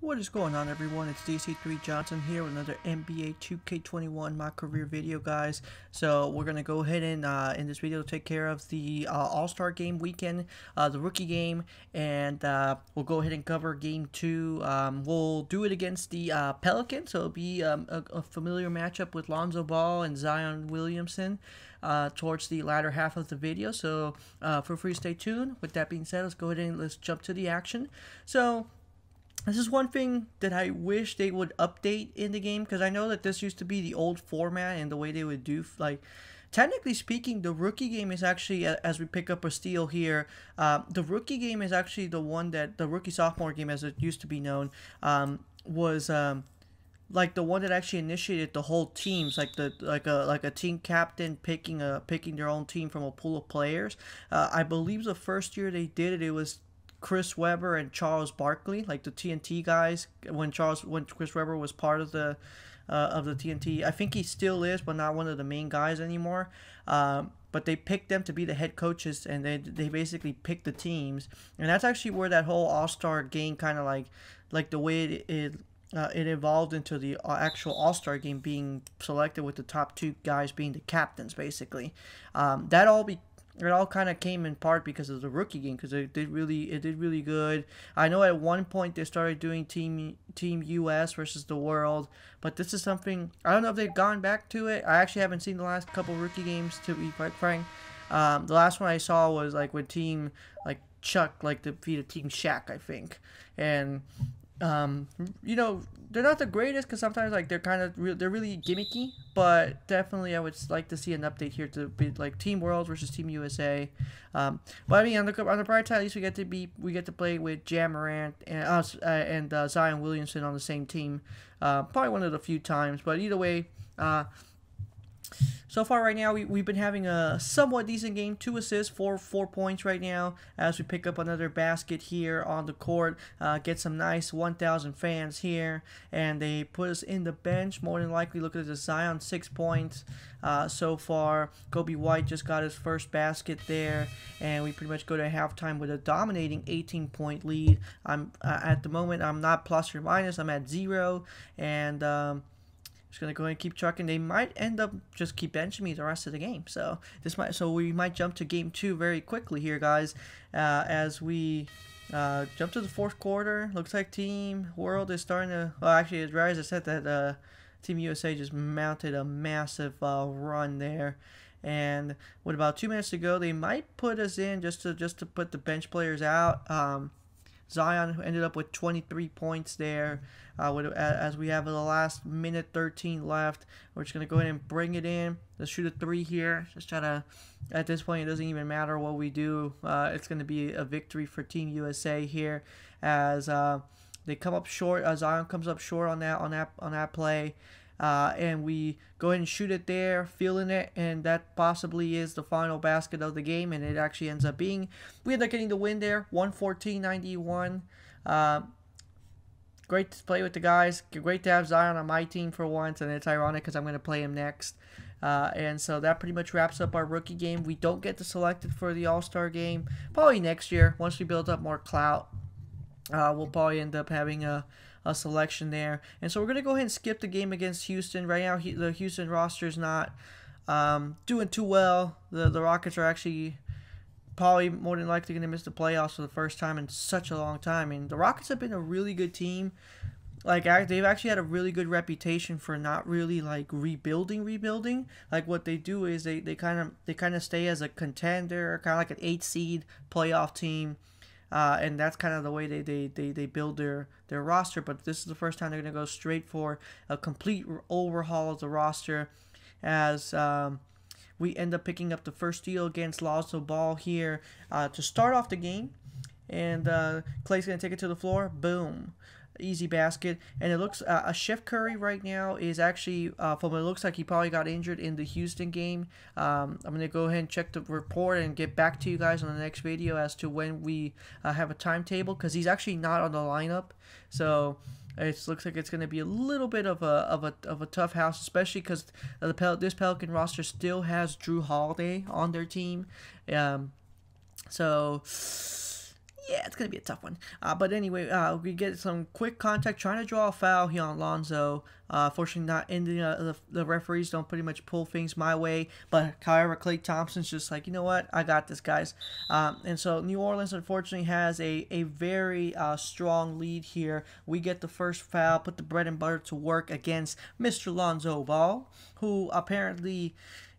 What is going on, everyone? It's DC3 Johnson here with another NBA 2K21 My Career video, guys. So we're gonna go ahead and in this video take care of the All-Star Game weekend, the rookie game, and we'll go ahead and cover Game 2. We'll do it against the Pelicans, so it'll be a familiar matchup with Lonzo Ball and Zion Williamson towards the latter half of the video. So feel free to stay tuned. With that being said, let's go ahead and let's jump to the action. So this is one thing that I wish they would update in the game, because I know that this used to be the old format and the way they would do, like, technically speaking, the rookie game is actually, as we pick up a steal here, the rookie game is actually the one that, the rookie sophomore game as it used to be known, was like the one that actually initiated the whole teams, like a team captain picking their own team from a pool of players. I believe the first year they did it, it was Chris Webber and Charles Barkley, like the TNT guys. When Chris Webber was part of the TNT, I think he still is, but not one of the main guys anymore. But they picked them to be the head coaches, and they basically picked the teams, and that's actually where that whole All-Star game kind of like the way it evolved into the actual All-Star game being selected, with the top two guys being the captains, basically. It all kind of came in part because of the rookie game, because it did really good. I know at one point they started doing Team US versus the World, but this is something, I don't know if they've gone back to it. I actually haven't seen the last couple rookie games, to be quite frank. The last one I saw was like with Team like Chuck, like defeated Team Shaq, I think, and you know, they're not the greatest, because sometimes like they're really gimmicky, but definitely I would like to see an update here to be like Team World versus Team USA. But I mean, on the bright side, at least we get to play with Ja Morant and Zion Williamson on the same team. Probably one of the few times, but either way, so far right now, we've been having a somewhat decent game. 2 assists, 4 points right now, as we pick up another basket here on the court. Get some nice 1,000 fans here, and they put us in the bench. More than likely, look at the Zion, 6 points so far. Kobe White just got his first basket there, and we pretty much go to halftime with a dominating 18-point lead. At the moment, I'm not plus or minus. I'm at 0, and just gonna go ahead and keep trucking. They might end up just keep benching me the rest of the game, so we might jump to game 2 very quickly here, guys. As we jump to the fourth quarter, looks like Team World is starting to. Well, actually, as I said, that Team USA just mounted a massive run there, and with about 2 minutes to go, they might put us in just to put the bench players out. Zion ended up with 23 points there. As we have the last minute 13 left, we're just going to go ahead and bring it in. Let's shoot a 3 here. Just try to, at this point, it doesn't even matter what we do. It's going to be a victory for Team USA here, as they come up short. Zion comes up short on that play. And we go ahead and shoot it there, feeling it, and that possibly is the final basket of the game, and it actually ends up being. We end up getting the win there, 114-91. Great to play with the guys. Great to have Zion on my team for once, and it's ironic because I'm going to play him next. And so that pretty much wraps up our rookie game. We don't get selected for the All-Star game. Probably next year, once we build up more clout. We'll probably end up having a selection there. And so we're going to go ahead and skip the game against Houston. Right now, the Houston roster is not doing too well. The Rockets are actually probably more than likely going to miss the playoffs for the first time in such a long time. And the Rockets have been a really good team. Like, they've actually had a really good reputation for not really like rebuilding. Like, what they do is they kind of stay as a contender, kind of like an 8 seed playoff team. And that's kind of the way they build their roster. But this is the first time they're going to go straight for a complete overhaul of the roster, as we end up picking up the first steal against Lonzo Ball here to start off the game. And Clay's going to take it to the floor. Boom. Easy basket. And it looks Chef Curry right now is actually, from what it looks like, he probably got injured in the Houston game. I'm going to go ahead and check the report and get back to you guys on the next video as to when we have a timetable, because he's actually not on the lineup. So it looks like it's going to be a little bit of a tough house, especially because this Pelican roster still has Drew Holiday on their team. So yeah, it's going to be a tough one. But anyway, we get some quick contact trying to draw a foul here on Lonzo. Fortunately, not ending. The referees don't pretty much pull things my way. But however, Klay Thompson's just like, you know what? I got this, guys. And so New Orleans, unfortunately, has a very strong lead here. We get the first foul, put the bread and butter to work against Mr. Lonzo Ball, who apparently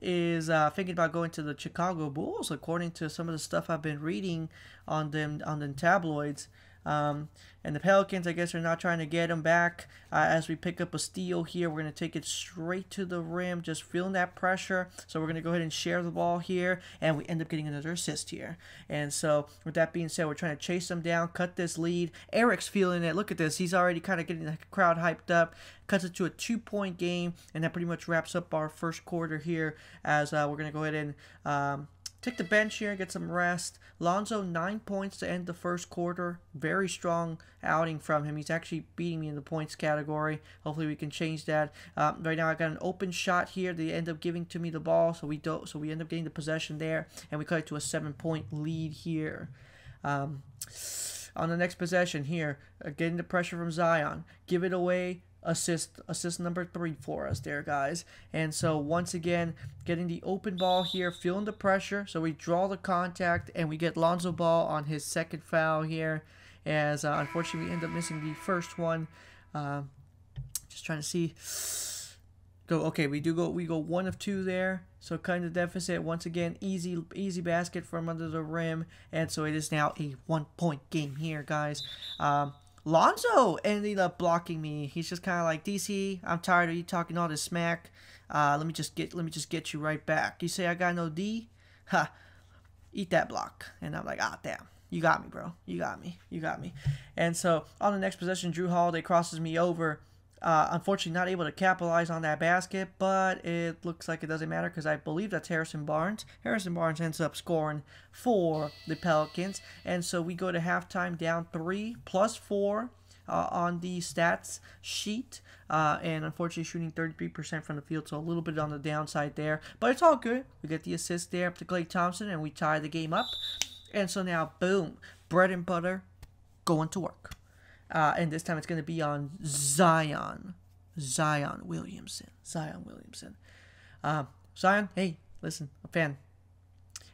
is thinking about going to the Chicago Bulls, according to some of the stuff I've been reading on them tabloids. And the Pelicans, I guess, are not trying to get him back. As we pick up a steal here, we're going to take it straight to the rim, just feeling that pressure. So we're going to go ahead and share the ball here, and we end up getting another assist here. And so with that being said, we're trying to chase them down, cut this lead. Eric's feeling it. Look at this. He's already kind of getting the crowd hyped up. Cuts it to a 2-point game, and that pretty much wraps up our first quarter here, as we're going to go ahead and take the bench here and get some rest. Lonzo, 9 points to end the first quarter. Very strong outing from him. He's actually beating me in the points category. Hopefully we can change that. Right now I got an open shot here. They end up giving to me the ball, so we end up getting the possession there, and we cut it to a 7-point lead here. On the next possession here, getting the pressure from Zion. Give it away. Assist number 3 for us there, guys. And so once again, getting the open ball here, feeling the pressure. So we draw the contact, and we get Lonzo Ball on his second foul here, as unfortunately we end up missing the first one. Just trying to see. Okay, we go 1 of 2 there. So kind of deficit. Once again, easy basket from under the rim, and so it is now a 1-point game here, guys. Lonzo ended up blocking me. He's just kind of like, DC, I'm tired of you talking all this smack. Let me just get you right back. You say I got no D? Ha, eat that block. And I'm like, ah, damn. You got me, bro. You got me. And so on the next possession, Jrue Holiday crosses me over. Unfortunately, not able to capitalize on that basket, but it looks like it doesn't matter because I believe that's Harrison Barnes. Harrison Barnes ends up scoring for the Pelicans, and so we go to halftime down 3 plus 4 on the stats sheet, and unfortunately shooting 33% from the field, so a little bit on the downside there, but it's all good. We get the assist there up to Klay Thompson, and we tie the game up, and so now, boom, bread and butter, going to work. And this time it's going to be on Zion Williamson. Zion, hey, listen, a fan.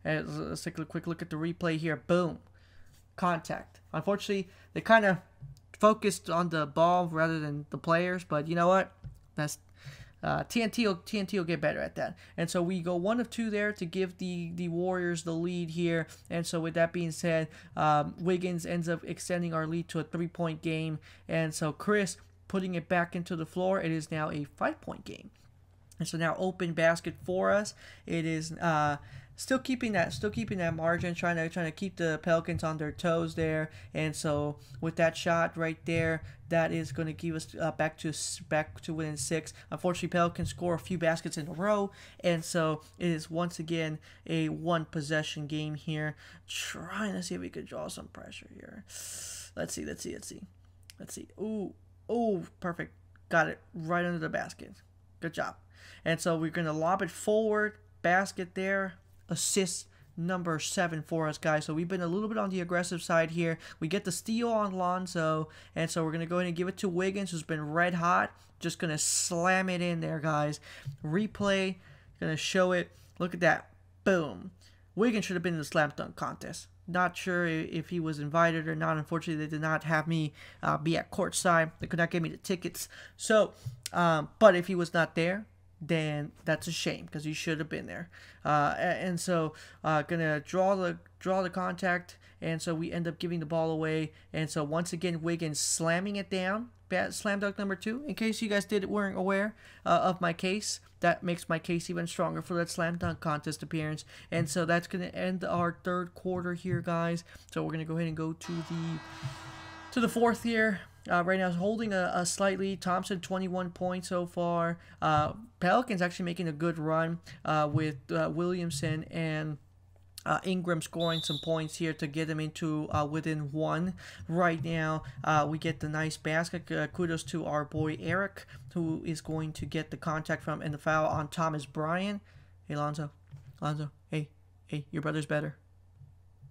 Let's take a quick look at the replay here. Boom. Contact. Unfortunately, they kind of focused on the ball rather than the players, but you know what? That's TNT will get better at that. And so we go 1 of 2 there to give the Warriors the lead here. And so with that being said, Wiggins ends up extending our lead to a 3-point game. And so Chris putting it back into the floor. It is now a 5-point game. And so now open basket for us. It is still keeping that margin, trying to keep the Pelicans on their toes there. And so with that shot right there, that is going to give us back to within 6. Unfortunately, Pelicans score a few baskets in a row, and so it is once again a 1-possession game here. Trying to see if we could draw some pressure here. Let's see. Ooh, perfect. Got it right under the basket. Good job. And so we're going to lob it forward. Basket there. Assist number 7 for us, guys. So we've been a little bit on the aggressive side here. We get the steal on Lonzo, and so we're going to go ahead and give it to Wiggins, who's been red hot. Just going to slam it in there, guys. Replay. Going to show it. Look at that. Boom. Wiggins should have been in the slam dunk contest. Not sure if he was invited or not. Unfortunately, they did not have me be at courtside. They could not give me the tickets. So, but if he was not there, then that's a shame because he should have been there. And so gonna draw the contact, and so we end up giving the ball away. And so once again, Wiggins slamming it down. Slam dunk number 2. In case you guys weren't aware of my case, that makes my case even stronger for that slam dunk contest appearance. And so that's gonna end our third quarter here, guys. So we're gonna go ahead and go to the fourth here. Right now, holding a slight lead. Thompson, 21 points so far. Pelicans actually making a good run with Williamson and Ingram scoring some points here to get them into within 1. Right now, we get the nice basket. Kudos to our boy Eric, who is going to get the contact from and the foul on Thomas Bryant. Hey, Lonzo, hey, your brother's better.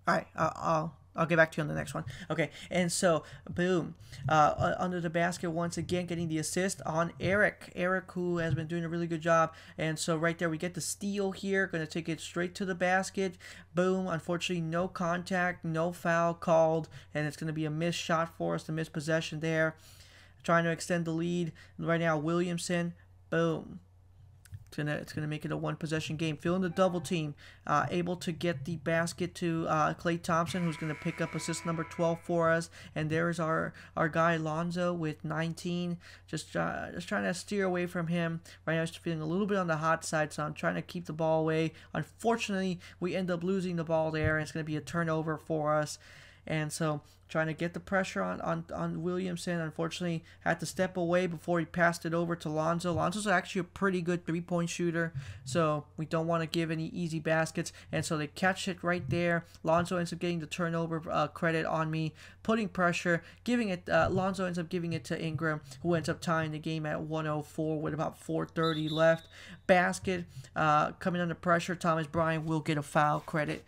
All right, I'll get back to you on the next one. Okay, and so, boom. Under the basket once again, getting the assist on Eric. Eric, who has been doing a really good job. And so right there, we get the steal here. Going to take it straight to the basket. Boom. Unfortunately, no contact, no foul called. And it's going to be a missed shot for us, the missed possession there. Trying to extend the lead. Right now, Williamson. Boom. It's gonna make it a one-possession game. Feeling the double team, able to get the basket to Klay Thompson, who's gonna pick up assist number 12 for us. And there's our guy Lonzo with 19. Just trying to steer away from him. Right now, he's feeling a little bit on the hot side, so I'm trying to keep the ball away. Unfortunately, we end up losing the ball there, and it's gonna be a turnover for us. And so trying to get the pressure on Williamson. Unfortunately, had to step away before he passed it over to Lonzo. Lonzo's actually a pretty good three-point shooter, so we don't want to give any easy baskets. And so they catch it right there. Lonzo ends up getting the turnover credit on me, putting pressure, giving it. Lonzo ends up giving it to Ingram, who ends up tying the game at 104 with about 4:30 left. Basket coming under pressure. Thomas Bryant will get a foul credit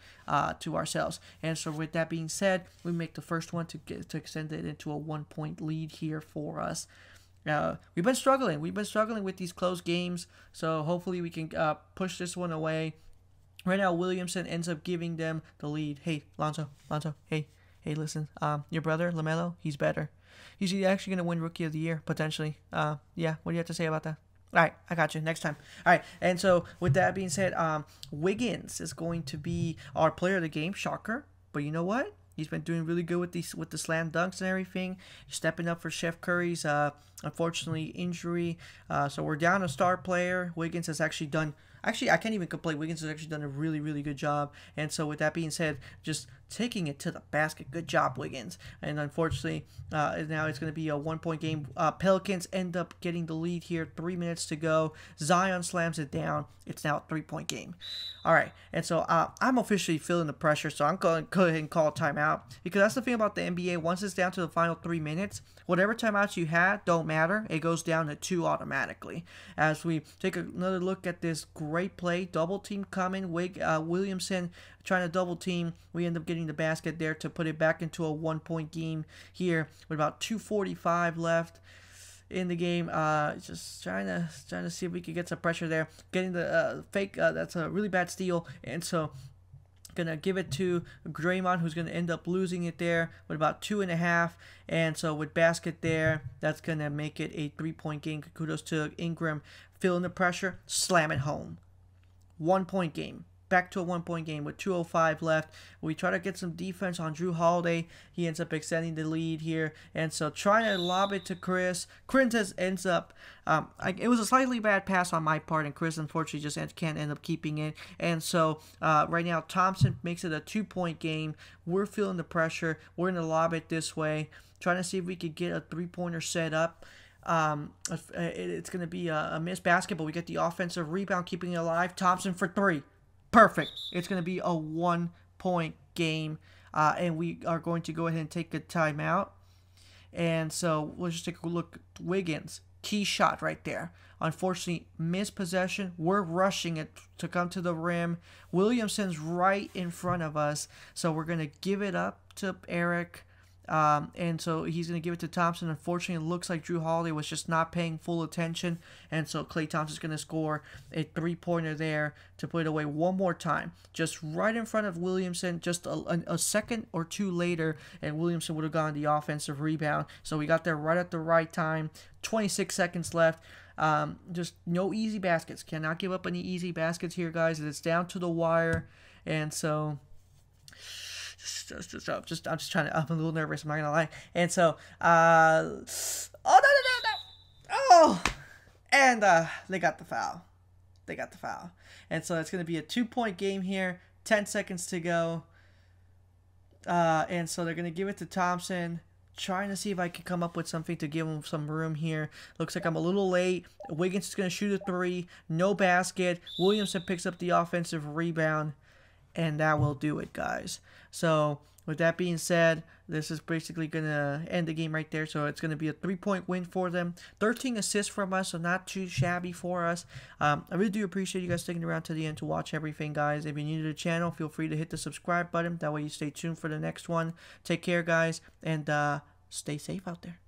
to ourselves. And so with that being said, we make the first one to extend it into a 1-point lead here for us. We've been struggling. We've been struggling with these close games, so hopefully we can push this one away. Right now, Williamson ends up giving them the lead. Hey, Lonzo, hey, listen, your brother, LaMelo, he's better. He's actually going to win Rookie of the Year, potentially. Yeah, what do you have to say about that? All right, I got you. Next time. All right, and so with that being said, Wiggins is going to be our player of the game. Shocker, but you know what? He's been doing really good with the slam dunks and everything. Stepping up for Chef Curry's unfortunately injury. So we're down a star player. Wiggins has actually done. Actually, I can't even complain. Wiggins has actually done a really, really good job. And so with that being said, just taking it to the basket. Good job, Wiggins. And unfortunately, now it's going to be a 1-point game. Pelicans end up getting the lead here. 3 minutes to go. Zion slams it down. It's now a 3-point game. All right. And so I'm officially feeling the pressure. So I'm going to go ahead and call a timeout. Because that's the thing about the NBA. Once it's down to the final 3 minutes, whatever timeouts you had don't matter. It goes down to 2 automatically. As we take another look at this great play. Double team coming. Williamson trying to double team. We end up getting the basket there to put it back into a 1-point game here with about 2:45 left in the game. Just trying to see if we could get some pressure there. Getting the fake. That's a really bad steal. And so gonna give it to Draymond, who's gonna end up losing it there with about 2.5. And so with basket there, that's gonna make it a 3-point game. Kudos to Ingram, feeling the pressure, slam it home. 1-point game. Back to a 1-point game with 2:05 left. We try to get some defense on Jrue Holiday. He ends up extending the lead here. And so trying to lob it to Chris. Chris ends up, it was a slightly bad pass on my part, and Chris unfortunately just can't end up keeping it. And so right now, Thompson makes it a 2-point game. We're feeling the pressure. We're going to lob it this way. Trying to see if we could get a 3-pointer set up. It's going to be a missed basket, but we get the offensive rebound, keeping it alive. Thompson for 3. Perfect. It's going to be a 1-point game, and we are going to go ahead and take a timeout. And so let's just take a look. Wiggins, key shot right there. Unfortunately, missed possession. We're rushing it to come to the rim. Williamson's right in front of us, so we're going to give it up to Eric. And so he's going to give it to Thompson. Unfortunately, it looks like Jrue Holiday was just not paying full attention. And so Klay Thompson's going to score a 3-pointer there to put it away one more time. Just right in front of Williamson, just a second or two later, and Williamson would have gotten the offensive rebound. So we got there right at the right time. 26 seconds left. Just no easy baskets. Cannot give up any easy baskets here, guys. It's down to the wire. And so I'm just trying to. I'm a little nervous. I'm not gonna lie. And so, oh no! Oh, and they got the foul. And so it's gonna be a 2-point game here. 10 seconds to go. And so they're gonna give it to Thompson. Trying to see if I can come up with something to give him some room here. Looks like I'm a little late. Wiggins is gonna shoot a 3. No basket. Williamson picks up the offensive rebound. And that will do it, guys. So with that being said, this is basically going to end the game right there. So it's going to be a 3-point win for them. 13 assists from us, so not too shabby for us. I really do appreciate you guys sticking around to the end to watch everything, guys. If you're new to the channel, feel free to hit the subscribe button. That way you stay tuned for the next one. Take care, guys, and stay safe out there.